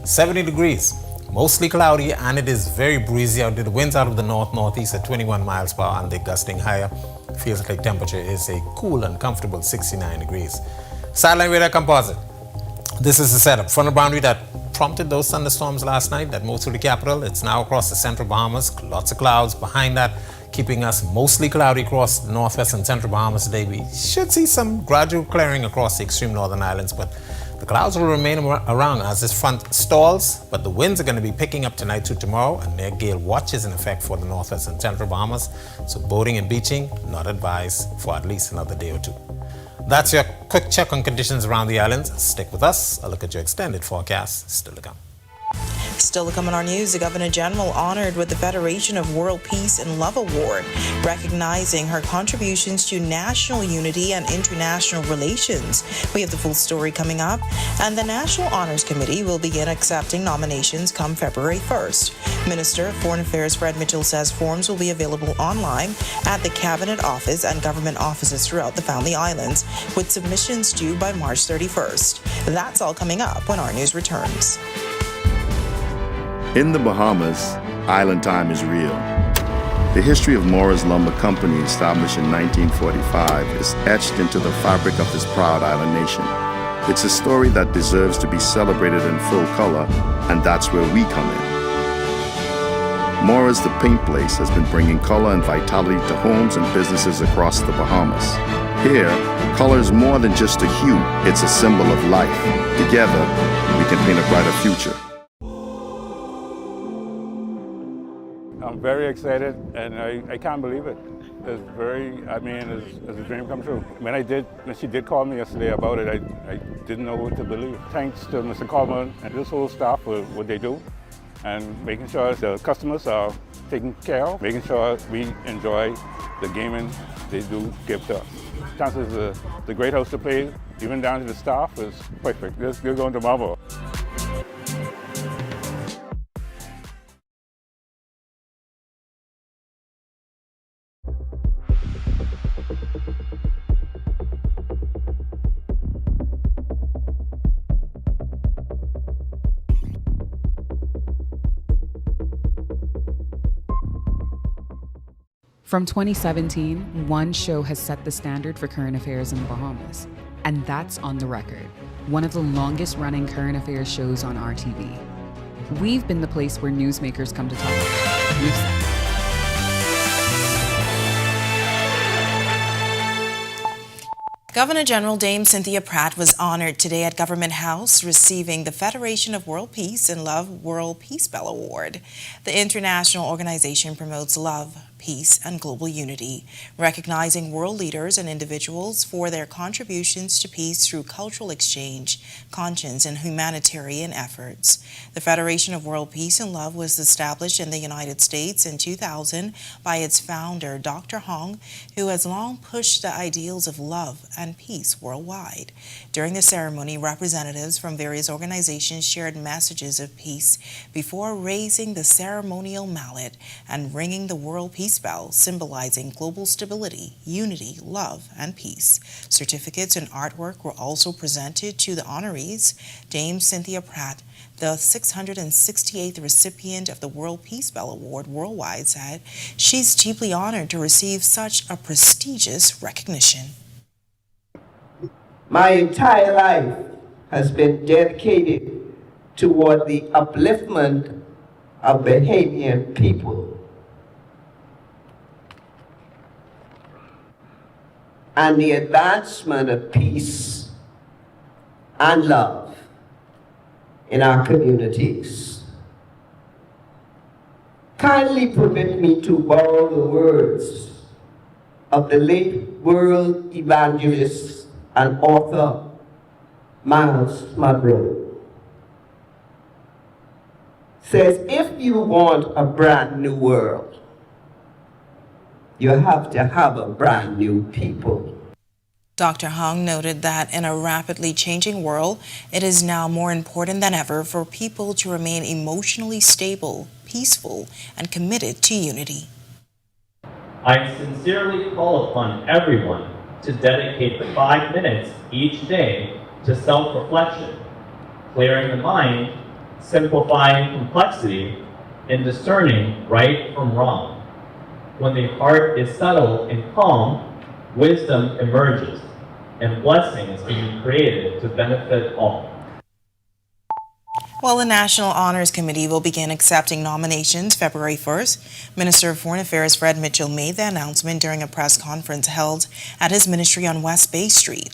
70 degrees. Mostly cloudy, and it is very breezy out there. The winds out of the north-northeast at 21 miles per hour, and they're gusting higher. Feels like temperature is a cool and comfortable 69 degrees. Satellite radar composite. This is the setup. Frontal boundary that prompted those thunderstorms last night that moved through the capital. It's now across the central Bahamas. Lots of clouds behind that, keeping us mostly cloudy across the northwest and central Bahamas today. We should see some gradual clearing across the extreme northern islands, but the clouds will remain around as this front stalls, but the winds are going to be picking up tonight to tomorrow, and their gale watch is in effect for the northwest and central Bahamas. So boating and beaching, not advised for at least another day or two. That's your quick check on conditions around the islands. Stick with us. A look at your extended forecast still to come. Still to come in our news, the Governor General honored with the Federation of World Peace and Love Award, recognizing her contributions to national unity and international relations. We have the full story coming up, and the National Honors Committee will begin accepting nominations come February 1st. Minister of Foreign Affairs Fred Mitchell says forms will be available online at the Cabinet Office and government offices throughout the Family Islands, with submissions due by March 31st. That's all coming up when our news returns. In the Bahamas, island time is real. The history of Morris Lumber Company, established in 1945, is etched into the fabric of this proud island nation. It's a story that deserves to be celebrated in full color, and that's where we come in. Morris the Paint Place has been bringing color and vitality to homes and businesses across the Bahamas. Here, color is more than just a hue, it's a symbol of life. Together, we can paint a brighter future. I'm very excited, and I can't believe it. It's a dream come true. When she did call me yesterday about it, I didn't know what to believe. Thanks to Mr. Coleman and this whole staff for what they do, and making sure the customers are taken care of, making sure we enjoy the gaming they do give to us. Chances is the great house to play, even down to the staff, is perfect. You're going to marvel. From 2017, one show has set the standard for current affairs in the Bahamas, and that's On the Record, one of the longest running current affairs shows on RTV. We've been the place where newsmakers come to talk about news. Governor General Dame Cynthia Pratt was honored today at Government House, receiving the Federation of World Peace and Love World Peace Bell Award. The international organization promotes love, peace, and global unity, recognizing world leaders and individuals for their contributions to peace through cultural exchange, conscience, and humanitarian efforts. The Federation of World Peace and Love was established in the United States in 2000 by its founder, Dr. Hong, who has long pushed the ideals of love and peace worldwide. During the ceremony, representatives from various organizations shared messages of peace before raising the ceremonial mallet and ringing the World Peace Bell, symbolizing global stability, unity, love, and peace. Certificates and artwork were also presented to the honorees. Dame Cynthia Pratt, the 668th recipient of the World Peace Bell Award worldwide, said she's deeply honored to receive such a prestigious recognition. My entire life has been dedicated toward the upliftment of Bahamian people and the advancement of peace and love in our communities. Kindly permit me to borrow the words of the late world evangelist and author Miles Monroe, says if you want a brand new world, you have to have a brand new people. Dr. Hung noted that in a rapidly changing world, it is now more important than ever for people to remain emotionally stable, peaceful, and committed to unity. I sincerely call upon everyone to dedicate the 5 minutes each day to self-reflection, clearing the mind, simplifying complexity, and discerning right from wrong. When the heart is settled and calm, wisdom emerges, and blessings can be created to benefit all. Well, the National Honors Committee will begin accepting nominations February 1st. Minister of Foreign Affairs Fred Mitchell made the announcement during a press conference held at his ministry on West Bay Street.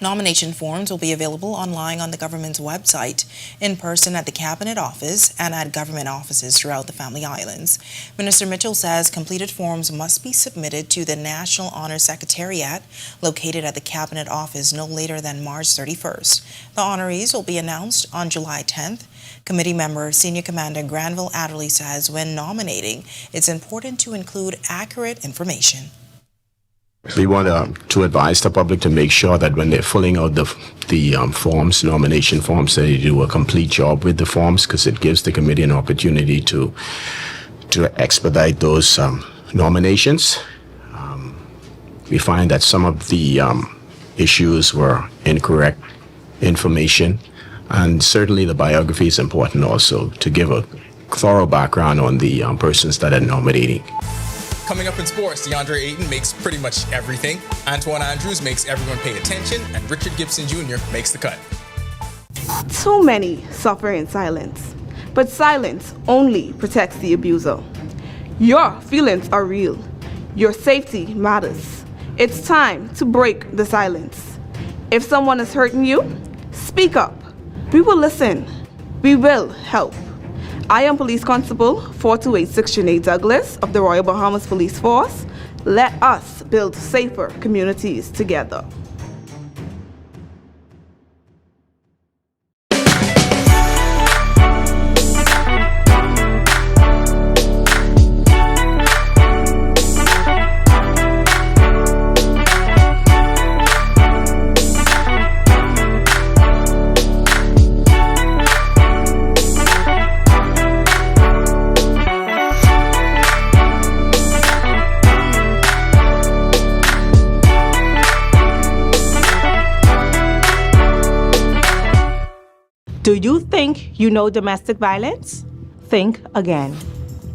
Nomination forms will be available online on the government's website, in person at the Cabinet Office, and at government offices throughout the Family Islands. Minister Mitchell says completed forms must be submitted to the National Honor Secretariat, located at the Cabinet Office, no later than March 31st. The honorees will be announced on July 10th. Committee member Senior Commander Granville Adderley says when nominating, it's important to include accurate information. We want to advise the public to make sure that when they're filling out the forms, nomination forms, they do a complete job with the forms, because it gives the committee an opportunity to expedite those nominations. We find that some of the issues were incorrect information, and certainly the biography is important also to give a thorough background on the persons that are nominating. Coming up in sports, DeAndre Ayton makes pretty much everything. Antoine Andrews makes everyone pay attention, and Richard Gibson Jr. makes the cut. Too many suffer in silence, but silence only protects the abuser. Your feelings are real. Your safety matters. It's time to break the silence. If someone is hurting you, speak up. We will listen. We will help. I am Police Constable 4286 Janae Douglas of the Royal Bahamas Police Force. Let us build safer communities together. Do you think you know domestic violence? Think again.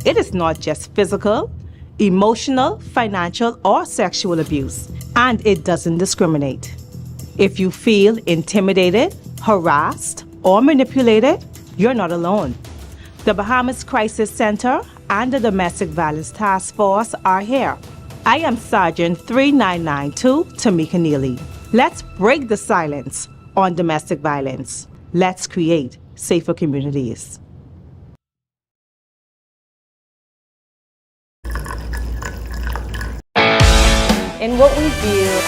It is not just physical, emotional, financial, or sexual abuse, and it doesn't discriminate. If you feel intimidated, harassed, or manipulated, you're not alone. The Bahamas Crisis Center and the Domestic Violence Task Force are here. I am Sergeant 3992 Tamika Neely. Let's break the silence on domestic violence. Let's create safer communities. In what we do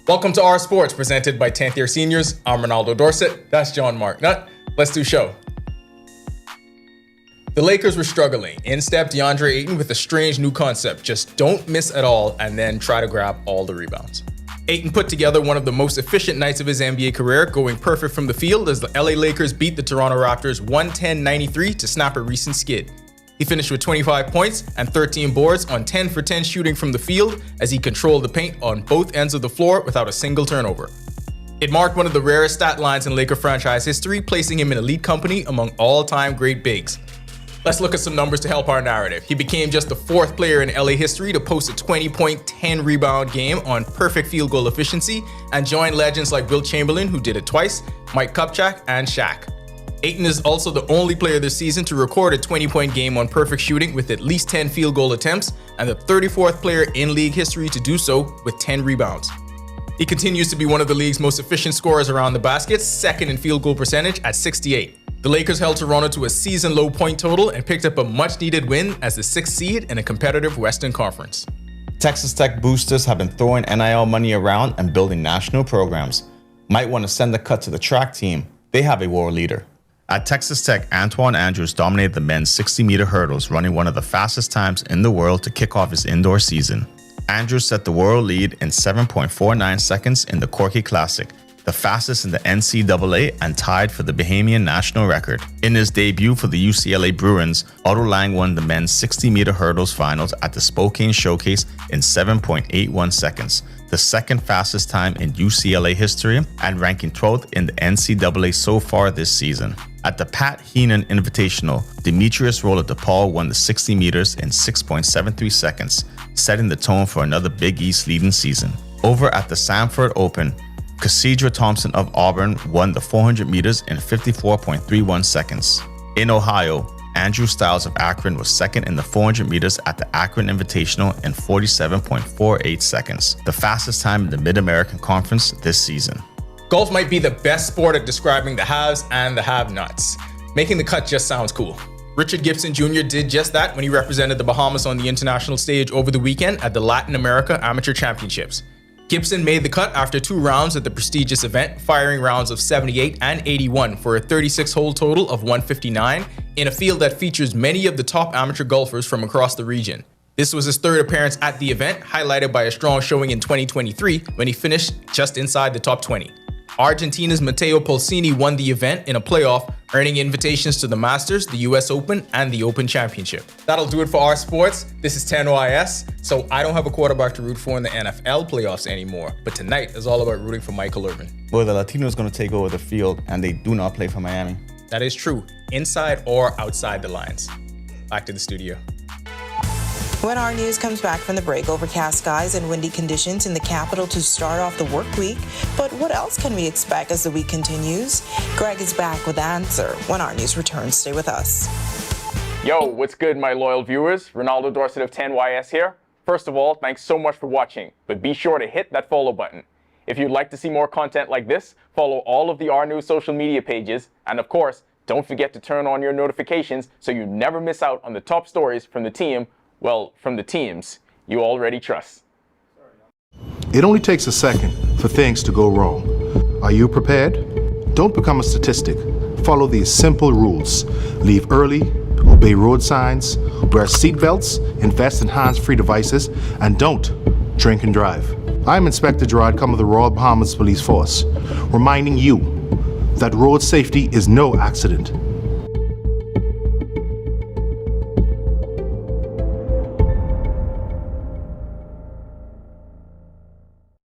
Welcome to Our Sports, presented by 10th Year Seniors. I'm Ronaldo Dorset. That's John Marknut. Let's do show. The Lakers were struggling. In stepped DeAndre Ayton with a strange new concept. Just don't miss at all and then try to grab all the rebounds. Ayton put together one of the most efficient nights of his NBA career, going perfect from the field as the LA Lakers beat the Toronto Raptors 110-93 to snap a recent skid. He finished with 25 points and 13 boards on 10 for 10 shooting from the field as he controlled the paint on both ends of the floor without a single turnover. It marked one of the rarest stat lines in Laker franchise history, placing him in elite company among all-time great bigs. Let's look at some numbers to help our narrative. He became just the fourth player in LA history to post a 20-point, 10-rebound game on perfect field goal efficiency and joined legends like Wilt Chamberlain, who did it twice, Mike Kupchak, and Shaq. Ayton is also the only player this season to record a 20-point game on perfect shooting with at least 10 field goal attempts, and the 34th player in league history to do so with 10 rebounds. He continues to be one of the league's most efficient scorers around the basket, second in field goal percentage at 68. The Lakers held Toronto to a season-low point total and picked up a much-needed win as the 6th seed in a competitive Western Conference. Texas Tech boosters have been throwing NIL money around and building national programs. Might want to send a cut to the track team. They have a world leader. At Texas Tech, Antoine Andrews dominated the men's 60-meter hurdles, running one of the fastest times in the world to kick off his indoor season. Andrews set the world lead in 7.49 seconds in the Corky Classic, the fastest in the NCAA and tied for the Bahamian national record. In his debut for the UCLA Bruins, Otto Lang won the men's 60-meter hurdles finals at the Spokane Showcase in 7.81 seconds, the second fastest time in UCLA history and ranking 12th in the NCAA so far this season. At the Pat Heenan Invitational, Demetrius Roller-DePaul won the 60 meters in 6.73 seconds, setting the tone for another Big East leading season. Over at the Sanford Open, Cassidra Thompson of Auburn won the 400 meters in 54.31 seconds. In Ohio, Andrew Stiles of Akron was second in the 400 meters at the Akron Invitational in 47.48 seconds, the fastest time in the Mid-American Conference this season. Golf might be the best sport at describing the haves and the have-nots. Making the cut just sounds cool. Richard Gibson Jr. did just that when he represented the Bahamas on the international stage over the weekend at the Latin America Amateur Championships. Gibson made the cut after 2 rounds at the prestigious event, firing rounds of 78 and 81 for a 36-hole total of 159 in a field that features many of the top amateur golfers from across the region. This was his 3rd appearance at the event, highlighted by a strong showing in 2023 when he finished just inside the top 20. Argentina's Matteo Polsini won the event in a playoff, earning invitations to the Masters, the US Open, and the Open Championship. That'll do it for our sports. This is 10YS, so I don't have a quarterback to root for in the NFL playoffs anymore, but tonight is all about rooting for Michael Irvin. Well, the Latino is going to take over the field, and they do not play for Miami. That is true, inside or outside the lines. Back to the studio. When our news comes back from the break, overcast skies and windy conditions in the capital to start off the work week. But what else can we expect as the week continues? Greg is back with the answer when our news returns. Stay with us. Yo, what's good, my loyal viewers? Ronaldo Dorset of 10YS here. First of all, thanks so much for watching, but be sure to hit that follow button. If you'd like to see more content like this, follow all of the R News social media pages, and of course, don't forget to turn on your notifications so you never miss out on the top stories from the team, well, from the teams you already trust. It only takes a second for things to go wrong. Are you prepared? Don't become a statistic. Follow these simple rules. Leave early, obey road signs, wear seatbelts, invest in hands-free devices, and don't drink and drive. I'm Inspector Gerard Cum of the Royal Bahamas Police Force, reminding you that road safety is no accident.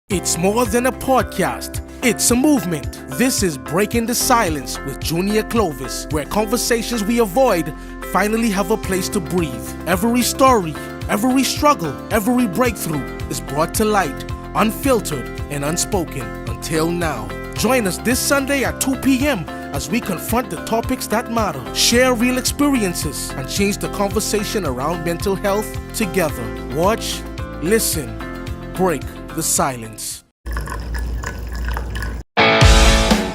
It's more than a podcast. It's a movement. This is Breaking the Silence with Junior Clovis, where conversations we avoid finally have a place to breathe. Every story, every struggle, every breakthrough is brought to light, unfiltered and unspoken until now. Join us this Sunday at 2 p.m. as we confront the topics that matter, share real experiences, and change the conversation around mental health together. Watch, listen, break the silence.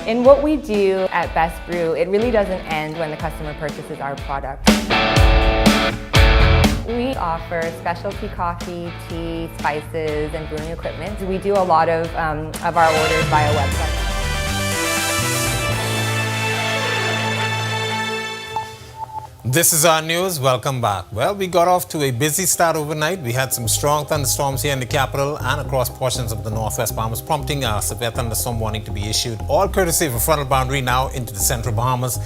In what we do at Best Brew, it really doesn't end when the customer purchases our product. We offer specialty coffee, tea, spices, and brewing equipment. We do a lot of our orders via website. This is our news. Welcome back. Well, we got off to a busy start overnight. We had some strong thunderstorms here in the capital and across portions of the northwest Bahamas, prompting a severe thunderstorm warning to be issued, all courtesy of a frontal boundary now into the central Bahamas.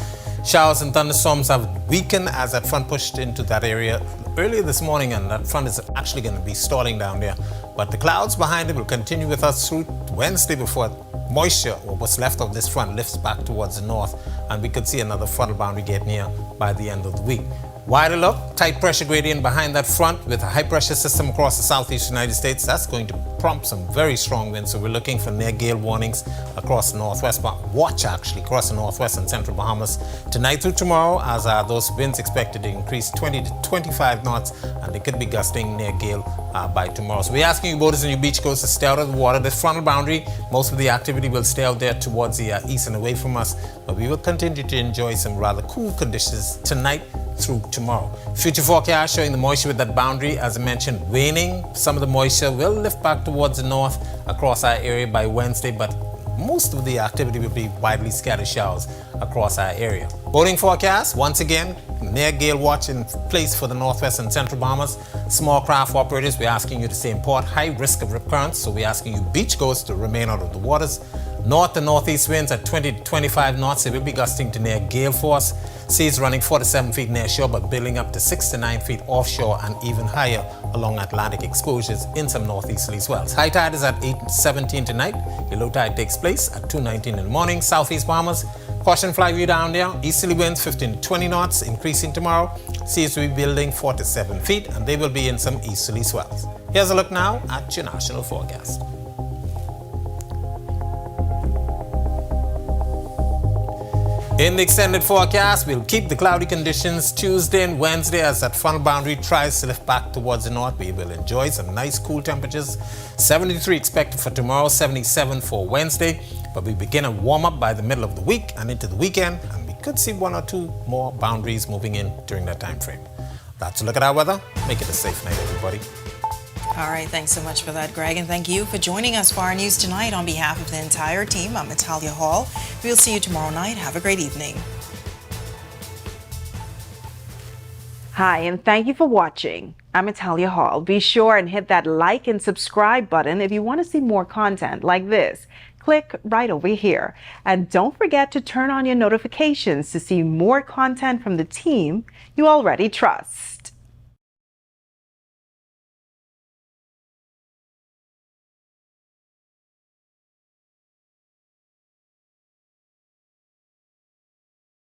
Showers and thunderstorms have weakened as that front pushed into that area earlier this morning, and that front is actually going to be stalling down there. But the clouds behind it will continue with us through Wednesday before moisture, or what's left of this front, lifts back towards the north, and we could see another frontal boundary get near by the end of the week. Wider look, tight pressure gradient behind that front with a high pressure system across the southeast United States. That's going to prompt some very strong winds, so we're looking for near gale warnings across the northwest, watch actually across the northwest and central Bahamas tonight through tomorrow, as those winds expected to increase 20 to 25 knots, and they could be gusting near gale by tomorrow. So we're asking you boaters and you beachgoers to stay out of the water. This frontal boundary, most of the activity will stay out there towards the east and away from us, but we will continue to enjoy some rather cool conditions tonight through tomorrow. Future forecast showing the moisture with that boundary, as I mentioned, waning. Some of the moisture will lift back towards the north across our area by Wednesday, but most of the activity will be widely scattered showers across our area. Boating forecast, once again, near gale watch in place for the northwest and central Bahamas. Small craft operators, we're asking you to stay in port. High risk of rip currents, so we're asking you beachgoers to remain out of the waters. North and northeast winds at 20 to 25 knots. They will be gusting to near gale force. Seas running 4 to 7 feet near shore, but building up to 6 to 9 feet offshore and even higher along Atlantic exposures in some northeasterly swells. High tide is at 8:17 tonight. Your low tide takes place at 2:19 in the morning. Southeast Bahamas, caution fly view down there. Easterly winds 15 to 20 knots, increasing tomorrow. Seas will be building 4 to 7 feet, and they will be in some easterly swells. Here's a look now at your national forecast. In the extended forecast, we'll keep the cloudy conditions Tuesday and Wednesday as that frontal boundary tries to lift back towards the north. We will enjoy some nice cool temperatures. 73 expected for tomorrow, 77 for Wednesday. But we begin a warm up by the middle of the week and into the weekend, and we could see 1 or 2 more boundaries moving in during that time frame. That's a look at our weather. Make it a safe night, everybody. All right, thanks so much for that, Greg, and thank you for joining us for our news tonight. On behalf of the entire team, I'm Natalia Hall. We'll see you tomorrow night. Have a great evening. Hi, and thank you for watching. I'm Natalia Hall. Be sure and hit that like and subscribe button if you want to see more content like this. Click right over here. And don't forget to turn on your notifications to see more content from the team you already trust.